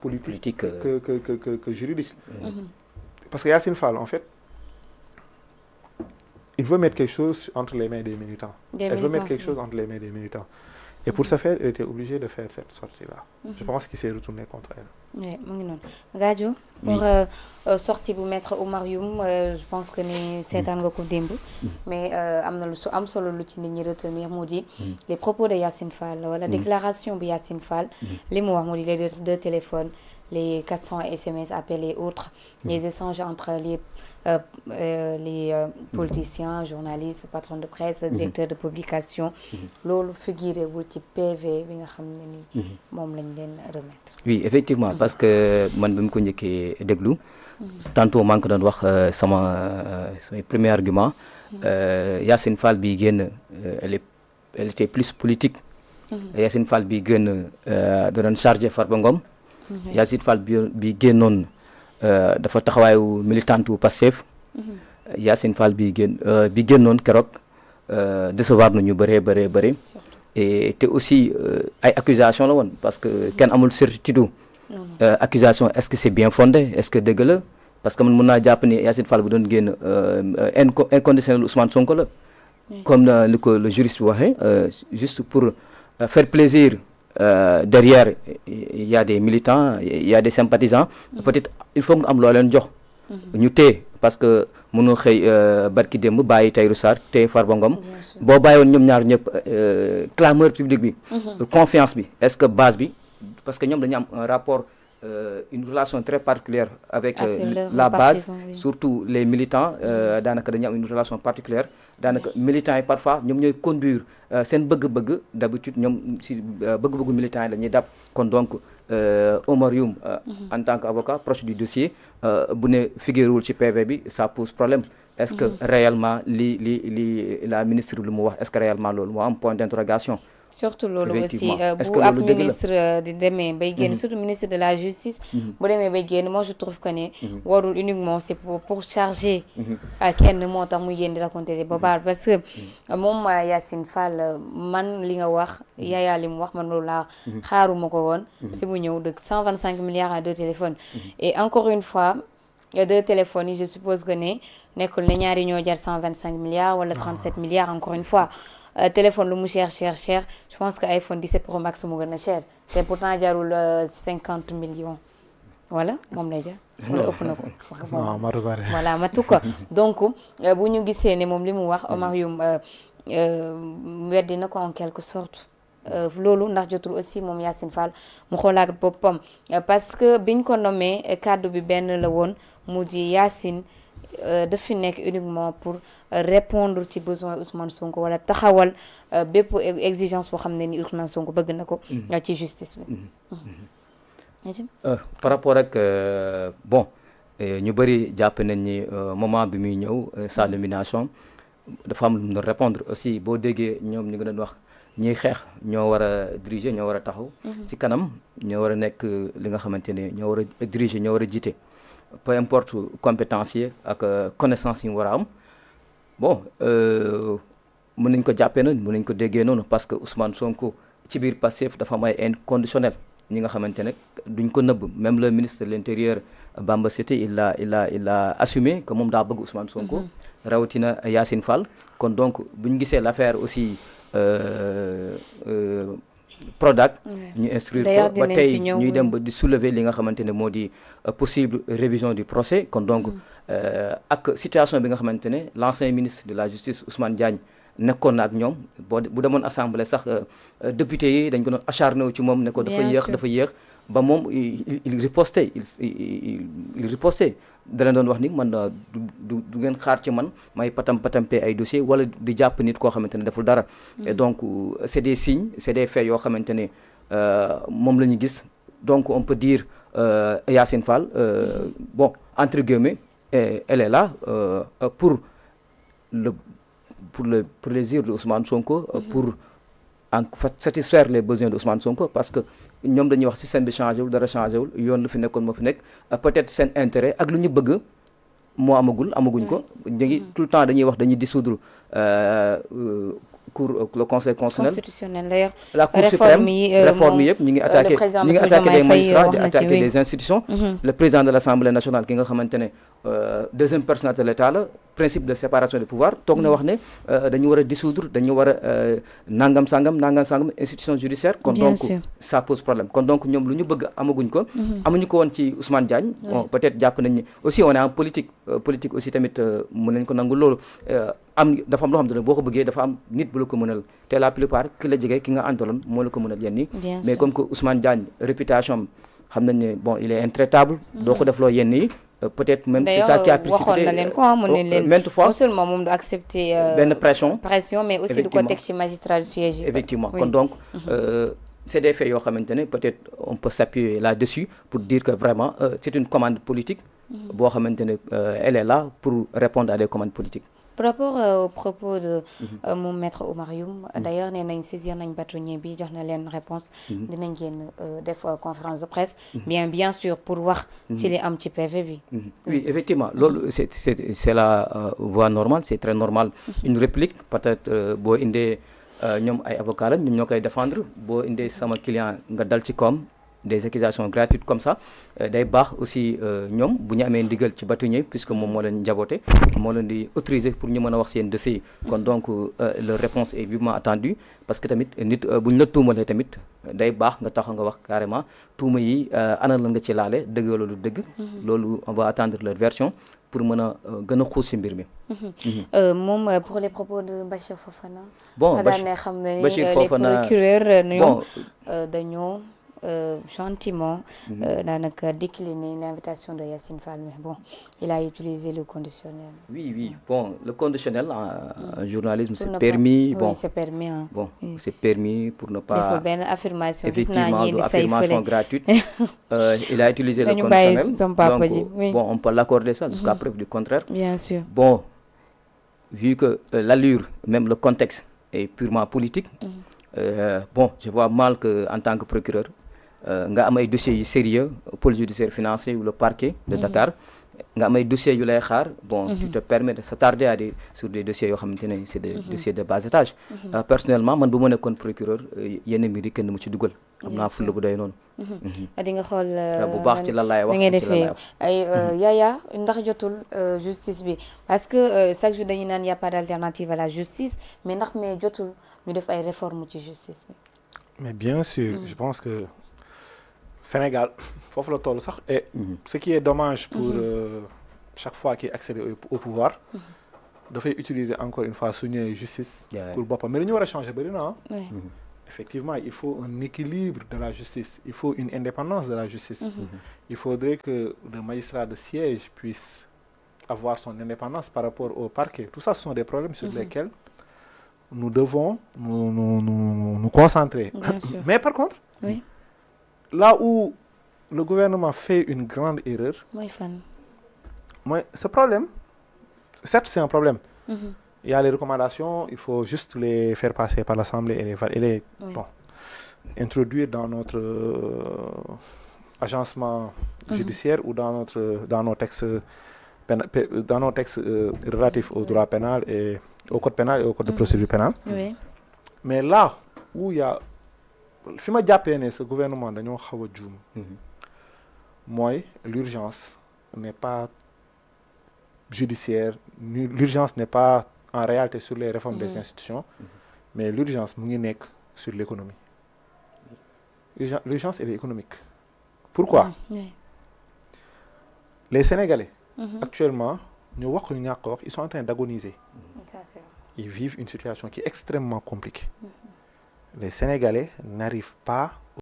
politique que juridique. Parce que Yacine Fall, en fait, il veut mettre quelque chose entre les mains des militants. Elle veut mettre quelque chose entre les mains des militants. Et pour ce faire, elle était obligée de faire cette sortie-là. Je pense qu'il s'est retourné contre elle. Oui, mu ngi noonu Gadio pour sortie bu maître Oumar Youm je pense que ni seetaan nga ko démb mais am na lu su am solo lu ci nit ñi retenir mu di les propos de Yacine Fall wala déclaration bi Yacine Fall li mu wax mu di les deux téléphones les 400 SMS appels et autres les échanges entre les politiciens journalistes patrons de presse directeurs de publication loolu figuré wul ci PV bi nga xam ne ni moom lañ leen remettre. Oui, effectivement, parce que man bi mu ko njëkkee déglu tantôt maa ngi ko doon wax sama premier argument Yacine Fall bi génn elle était plus politique. Yacine Fall bi génn da doon chargé Farba Ngom. Yacine Fall bi génnoon dafa taxawaayu militante wu Pastef. Yacine Fall bi génnoon keroog décevoir nañu bëree. Et te aussi ay accusation la woon parce que kenn amul certitude accusation est-ce que c'est bien fondé est-ce que dëgg la parce que man mën naa jàpp ni Yacine Fall bu doon génn inconditionnel Ousmane Sonko la comme li ko le juriste bi waxee juste pour faire plaisir derrière il y a des militants il y a des sympathisants peut-être il faut nga am loo leen jox ñu téye parce que mënoo xëy barki démb bàyyi Tahirou Sarr téye Farba Ngom boo bàyyi woon ñoom ñaar ñëpp clameur public bi confiance bi est-ce que base bi parce que ñoom dañu am un rapport une relation très particulière avec la base surtout les militants daanaka dañu am une relation particulière daanaka militants yi parfois ñoom ñooy conduire seen bëgg-bëgg d'habitude ñoom si bëgg-bëggu militants yi la ñuy dab kon donc Oumar Youm en tant qu'avocat proche du dossier bu ne figurewul ci PV bi ça pose problème est-ce que réellement li la ministre lu mu wax est-ce que réellement loolu moo am point d'interrogation surtout loolu aussi bu ab ministre di demee bay génn surtout ministre de la justice bu demee bay génn moi je trouve que ne warul uniquement c'est pour charger kenn moo tax muy yéen di raconter des bobards parce que moom Yacine Fall man li nga wax yaayaa li mu wax man loolu laa xaaruma ko woon si mu ñëw de 125 milliards à deux téléphones et encore une fois deux téléphones yi je suppose que ne nekkul ne ñaari ñoo jar 125 milliards wala 37 milliards encore une fois téléphone lu mu cher je pense que iPhone 17 Pro Max mu gën a cher te pourtant jarul 50 millions voilà moom lay jar wala ëpp na ko voilà matu ko donc bu ñu gisee ne moom li mu wax Oumar Youm weddi na ko en quelque sorte loolu ndax jotul aussi moom Yacine Fall mu xoolaat boppam parce que biñ ko nommé kaddu bi benn la woon mu di Yacine daf fi nekk uniquement pour répondre ci besoin Ousmane Sonko wala taxawal bépp exigence boo xam ne ni Ousmane Sonko bëgg na ko ci justice bi par rapport ak bon ñu bëri jàpp nañ ni moment bi muy ñëw sa nomination dafa am lu mu doon répondre aussi boo déggee ñoom ñu ngi doon wax ñiy xeex ñoo war a diriger ñoo war a taxaw ci kanam ñoo war a nekk li nga xamante ne ñoo war a diriger ñoo war a jiite peu importe compétence yi ak connaissance yi mu war a am bon mën nañ ko jàppee noonu mën nañ ko déggee noonu parce que Ousmane Sonko ci biir Pastef dafa am ay inconditionnel ñi nga xamante ne duñ ko nëbb même le ministre de l'intérieur Bamba Cissé il a assumé que moom daa bëgg Ousmane Sonko rawatina Yacine Fall kon donc buñ gisee l'affaire aussi Prodac ñu instruire ko ba tey ñuy dem ba di soulever li nga xamante ne moo di possible révision du procès kon donc ak situation bi nga xamante ne l'ancien ministre de la justice Ousmane Diagne nekkoon na ak ñoom bu demoon assemblée sax député yi dañ ko doon acharné wu ci moom ne ko dafa yéex ba moom il ripostait da leen doon wax ni man du ngeen xaar ci man may patampe ay dossiers wala di jàpp nit koo xamante ne deful dara et donc c'est des signes c'est des faits yoo xamante ne moom la ñu gis donc on peut dire Yacine Fall bon entre guillemets elle est là pour le plaisir de Ousmane Sonko pour en fait satisfaire les besoins de Ousmane Sonko parce que ñoom dañuy wax système bi changé wul dara changé wul yoon lu fi nekkoon moo fi nekk peut-être seen intérêt ak lu ñu bëgg moo amaguñ ko ñu ngi tout le temps dañuy wax dañuy dissoudre le conseil constitutionnel d'ailleurs la cour suprême réforme yëpp ñi ngi attaqué les magistrats di attaqué les institutions le président de l'Assemblée nationale ki nga xamante ne deuxième personnalité de l'État la principe de séparation des pouvoirs toog na wax ne dañu war a dissoudre dañu war a nangam sangam institution judiciaire kon donc ça pose problème kon donc ñoom lu ñu bëgg amaguñ ko amuñu ko woon ci Ousmane Diagne bon peut-être jàpp nañ ni aussi on est en politique aussi tamit mën nañ ko nangu loolu dafa am loo xam ne boo ko bëggee dafa am nit bu la ko mënal te la plupart ki la jege ki nga àndaloon moo la ko mënal yenn yi mais comme que Ousmane Diagne réputation xam nañ ne bon il est intraitable doo ko def loo yenn yi peut-être même c'est ça qui a précipité maintes fois non seulement moom du accepter benn pression mais aussi du ko teg ci magistrat du siège effectivement kon donc c'est des faits yoo xamante ne peut-être on peut s'appuyer là-dessus pour dire que vraiment c'est une commande politique boo xamante ne elle est là pour répondre à des commandes politiques. Par rapport au propos de mon maître Oumar Youm d'ailleurs nee nañ saisir nañ bâtonnier bi jox na leen réponse dinañ génn def conférence de presse bien sûr pour wax ci li am ci PV bi oui effectivement loolu c'est la voie normale c'est très normal une réplique peut-être boo indee ñoom ay avocats la ñoom ñoo koy défendre boo indee sama client nga dal ci koom des accusations gratuites comme ça day baax aussi ñoom bu ñu amee ndigal ci bâtonnier puisque moom moo leen njaboote moo leen di autoriser pour ñu mën a wax seen dossier yi kon donc leur réponse est vivement attendue parce que tamit nit bu ñu la tuumalee tamit day baax nga taxaw nga wax carrément tuuma yi ana la nga ci laale dëgg loolu dëgg loolu on va attendre leur version pour mën a gën a xuus si mbir mi moom pour les propos de Bachir Fofana bon Bachir Fofana les procureurs ñoom dañoo gentiment daanaka décliner l'invitation de Yacine Fall mais bon il a utilisé le conditionnel. Oui bon le conditionnel en journalisme c'est permis bon c'est permis bon c'est permis pour ne pas deful benn affirmation effectivement du affirmation gratuite il a utilisé le conditionnel donc bon on peut l'accorder ça jusqu'à preuve du contraire bien sûr bon vu que l'allure même le contexte est purement politique bon je vois mal que en tant que procureur nga am ay dossiers yu sérieux pôle judiciaire financier ou le parquet de Dakar nga am ay dossiers yu lay xaar bon tu te permets de s'attarder sur des dossiers yoo xamante ne c'est des dossiers de bas étage personnellement man bu ma nekkoon procureur yenn mbir yi kenn mu ci dugal am naa fulla bu doy noonu di nga xool bu baax ci lan laay wax ngay defee ay Yaya ndax jotul justice bi parce que chaque jour dañuy naan y a pas d'alternative à la justice mais ndax jotul ñu def ay réformes ci justice bi mais bien sûr je pense que Sénégal foofu la toll sax et ce qui est dommage pour chaque fois qu'il accède au pouvoir dafay utiliser encore une fois suñu justice pour boppam mais dañu war a changer bëri na effectivement il faut un équilibre de la justice il faut une indépendance de la justice il faudrait que le magistrat de siège puisse avoir son indépendance par rapport au parquet tout ça ce sont des problèmes sur lesquels nous devons nous concentrer mais par contre là où le gouvernement fait une grande erreur mooy ce problème certes c'est un problème il y a les recommandations il faut juste les faire passer par l'Assemblée et les bon introduire dans notre agencement judiciaire ou dans nos textes relatifs au droit pénal et au code pénal et au code de procédure pénale mais là où il y a fi ma jàppee ne ce gouvernement dañoo xaw a juum mooy l'urgence n'est pas judiciaire l'urgence n'est pas en réalité sur les réformes des institutions mais l'urgence mu ngi nekk sur l'économie l'urgence elle est économique pourquoi les Sénégalais actuellement ñu wax ñu ñàkk wax ils sont en train d'agoniser ils vivent une situation qui est extrêmement compliquée les Sénégalais n'arrivent pas